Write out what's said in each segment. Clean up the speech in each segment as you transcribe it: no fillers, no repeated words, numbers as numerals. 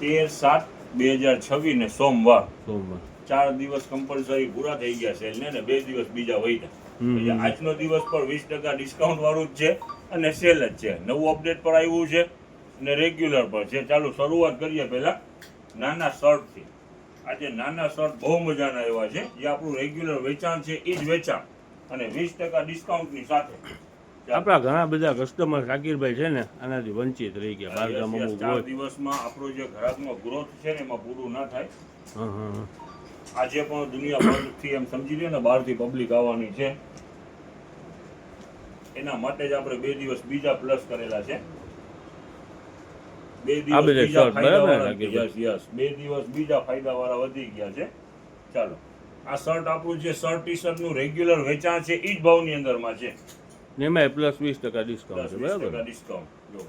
13/7/2026 ને સોમવાર 4 દિવસ કમ્પલસરી પૂરા થઈ ગયા સેલ ને 2 દિવસ બીજા વહીયા. આજનો દિવસ પર 20% ડિસ્કાઉન્ટ વાળું જ છે અને સેલ જ છે. નવું અપડેટ પર આવ્યું છે અને રેગ્યુલર પર છે. ચાલો શરૂઆત કરીએ પહેલા નાના શર્ટથી. આજે નાના શર્ટ બહુ મજાના એવા છે જે આપણું રેગ્યુલર વેચાણ છે એ જ વેચાણ અને 20% ડિસ્કાઉન્ટની સાથે. આપણા ઘણા બધા કસ્ટમર શાકીરભાઈ છે ને આનાથી વંચિત રહી ગયા. બાર ગામ અમુક 4 દિવસમાં આપણો જે ગ્રાહકનો ગ્રોથ છે ને એમાં પૂરું ના થાય. આજે પણ દુનિયાભરથી એમ સમજી લે ને બહારથી પબ્લિક આવવાની છે એના માટે જ આપણે 2 દિવસ બીજા પ્લસ કરેલા છે. 2 દિવસ બીજા ફાયદાવાળા. યસ 2 દિવસ બીજા ફાયદાવાળા વધી ગયા છે. ચાલો આ શર્ટ આપણું જે શર્ટ ટી શર્ટ નું રેગ્યુલર વેચાણ છે એ જ ભાવની અંદરમાં છે. એમાં પ્લસ 20% ડિસ્કાઉન્ટ છે. બરાબર ડિસ્કાઉન્ટ જો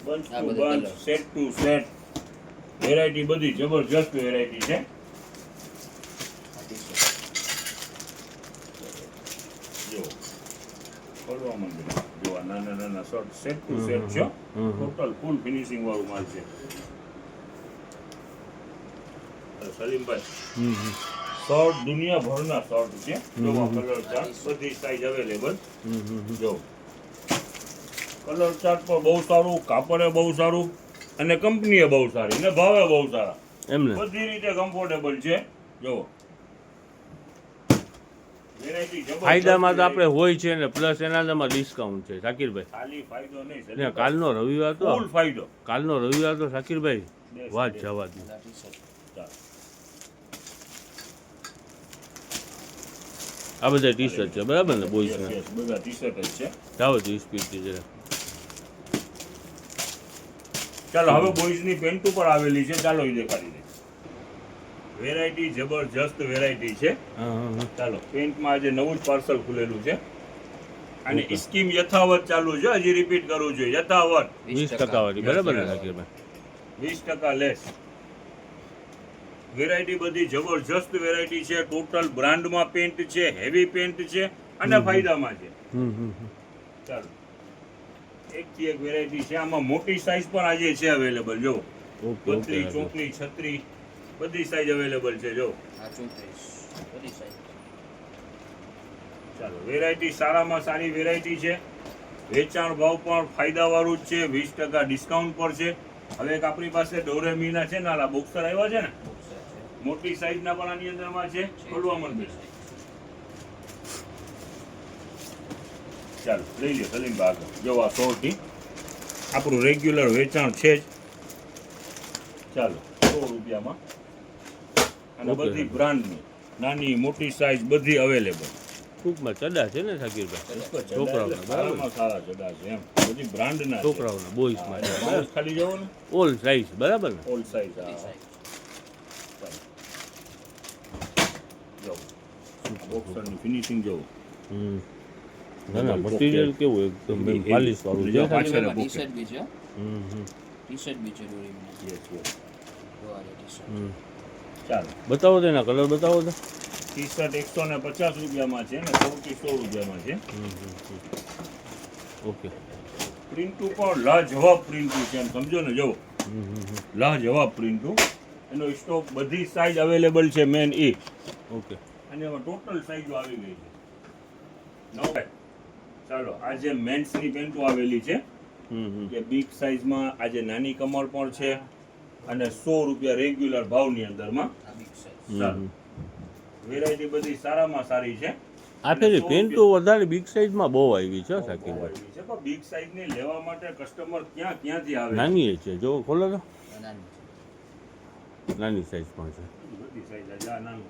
bunch to bunch, set to set, variety બધી જબરજસ્ત વેરાયટી છે. જો ખોલવા માંડે જો આ નાના નાના શર્ટ સેટ ટુ સેટ છે. ટોટલ ફૂલ ફિનિશિંગ વાળું માલ છે. સલીમભાઈ શર્ટ દુનિયાભરના શર્ટ છે. જોવા કલર ચાર્ટ બધી સાઈઝ અવેલેબલ. જો કલર ચાર્ટ પણ બહુ સારું, કાપડે બહુ સારું અને કંપનીએ બહુ સારી ને ભાવે બહુ સારા. એમને બધી રીતે કમ્ફર્ટેબલ છે. જો વેરાયટી જબરજસ્ત. ફાયદામાં તો આપણે હોય છે ને પ્લસ એનામાં ડિસ્કાઉન્ટ છે શાકીરભાઈ. ખાલી ફાયદો નહીં, કાલનો રવિવાર તો ફૂલ ફાયદો. કાલનો રવિવાર તો શાકીરભાઈ વાત જવા દે. આ બધા ટી શર્ટ છે બરાબર ને બોಯ್સ ને? બધા ટી શર્ટ જ છે. જાઓ તો સ્પીડ થી જરા. ચાલો હવે બોಯ್સ ની પેન્ટ ઉપર આવેલી છે. ચાલો એ દેખાડી દે. વેરાયટી જબરજસ્ત વેરાયટી છે. ચાલો પેન્ટમાં આજે નવું જ પાર્સલ ખુલેલું છે અને સ્કીમ યથાવત ચાલુ છે. હજી રિપીટ કરવું જોઈએ, યથાવત 20% વાળી બરાબર ને શાકીરભાઈ? 20% લેસ. વેરાયટી બધી જબરજસ્ત વેરાયટી છે. ટોટલ બ્રાન્ડમાં પેન્ટ છે, હેવી પેન્ટ છે અને ફાયદામાં છે. ચાલો એકથી એક વેરાયટી છે. આમાં મોટી સાઈઝ પણ આજે છે અવેલેબલ. જો 32, 34, 36 બધી સાઈઝ અવેલેબલ છે. જો ચાલો વેરાયટી સારામાં સારી વેરાયટી છે. વેચાણ ભાવ પણ ફાયદાવાળું જ છે. 20% ડિસ્કાઉન્ટ પર છે. હવે એક આપણી પાસે ડોરેમીના છે ને બોક્સર આવ્યા છે ને મોટી સાઈઝના પણ આની અંદરમાં છે. ખોલવા માંડે. ચાલો લઈ લો સલીમભાઈ આગળ. જો આ 100 આપણું રેગ્યુલર વેચાણ છે જ. ચાલો 100 રૂપિયામાં અને બધી બ્રાન્ડની નાની મોટી સાઈઝ બધી અવેલેબલ. ટૂંકમાં ચડા છે ને શાકીરભાઈ? છોકરાઓના સારામાં સારા ચડા છે એમ. બધી બ્રાન્ડના છોકરાઓના બોયઝમાં ખાલી જવો ને ઓલ સાઈઝ બરાબર ને? All size. જો બોક્સરની ફિનિશિંગ જો. ના ના મટીરિયલ કેવું એકદમ પાલિશ વાળું છે. પાછળ ટી શર્ટ બી છે. ટી શર્ટ બી છે ડોરીમાં. ચાલો બતાવો તો એના કલર બતાવો તો. ટી શર્ટ 150 રૂપિયામાં છે ને 100 રૂપિયામાં છે. ઓકે. પ્રિન્ટુ પણ લાજવાબ પ્રિન્ટુ છે એમ સમજો ને. જો લાજવાબ પ્રિન્ટુ. એનો સ્ટોક બધી સાઈઝ અવેલેબલ છે. મેન એ ઓકે. અને એમાં ટોટલ સાઈઝો આવી ગઈ છે. નવ. ચાલો આજે મેન્સની પેન્ટો આવેલી છે કે બિગ સાઈઝમાં. આજે નાની કમર પણ છે અને 100 રૂપિયા રેગ્યુલર ભાવની અંદરમાં. ચાલો વેરાયટી બધી સારામાં સારી છે. આ ફેરી પેન્ટો વધારે બિગ સાઈઝમાં બહુ આવી છે શાકીરભાઈ. પણ બિગ સાઈઝની લેવા માટે કસ્ટમર ક્યાંથી આવે? નાની છે જો ખોલો તો. નાની સાઈઝ પણ છે. બધી સાઈઝ આ નાનું.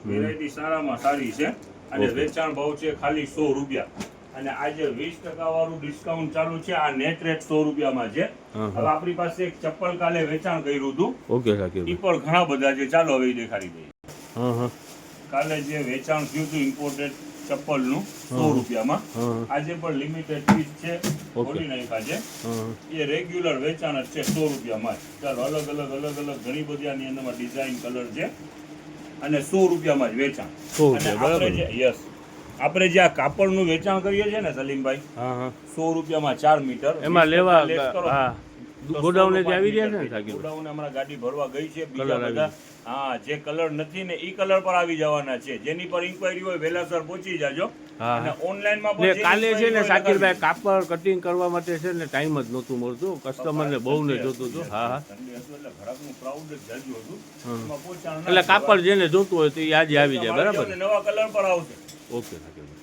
વેરાયટી સારામાં સારી છે અને વેચાણ ભાવ છે ખાલી 100 રૂપિયા. અને આજે 20% વાળું ડિસ્કાઉન્ટ ચાલુ છે. આ નેટ રેટ 100 રૂપિયામાં છે. હવે આપણી પાસે એક ચપ્પલ કાલે વેચાણ કર્યું હતું. ઓકે શાકીરભાઈ. ઈ પણ ઘણા બધા છે. ચાલો હવે દેખાડી દઈએ. કાલે જે વેચાણ થયું હતું ઇમ્પોર્ટેડ ચપ્પલનું 100 રૂપિયામાં. આજે પણ લિમિટેડ પીસ છે. ખોલી નાખ્યા છે. એ રેગ્યુલર વેચાણ જ છે 100 રૂપિયામાં. ચાલો અલગ અલગ ઘણી બધી આની અંદરમાં ડિઝાઇન કલર છે અને 100 રૂપિયામાં જ વેચાણ. અને આપણે જે યસ આપણે જે આ કાપડનું વેચાણ કરીએ છીએ ને સલીમભાઈ, હા હા 100 રૂપિયામાં 4 મીટર. એમાં લેવા less કરો હા તો ગોડાઉને 100 આવી રહ્યા છે ને મીટર. સાકીર ગોડાઉને હમણાં ગાડી ભરવા ગઈ છે. કલર બીજા આવી બધા હા જે કલર નથી ને ઈ કલર પર આવી જવાના છે. જેની પર ઇન્ક્વાયરી હોય વહેલાસર પહોંચી જાજો. હા અને ઓનલાઈનમાં ને પણ કાલે છે ને સાકીરભાઈ કાપડ કટિંગ કરવા માટે છે ને ટાઈમ જ નહોતું મળતું, કસ્ટમરને બહુ ને જોતું હતું. હા હા ઠંડી હતું એટલે ઘરાકનું crowd જ જાજુ હતું. એમાં પહોંચાણ ના એટલે થયું. કાપડ જેને જોતું હોય તો એ આજે આવી જાય, બરાબર? અને નવા કલર પર આવશે. ઓકે સાકીરભાઈ.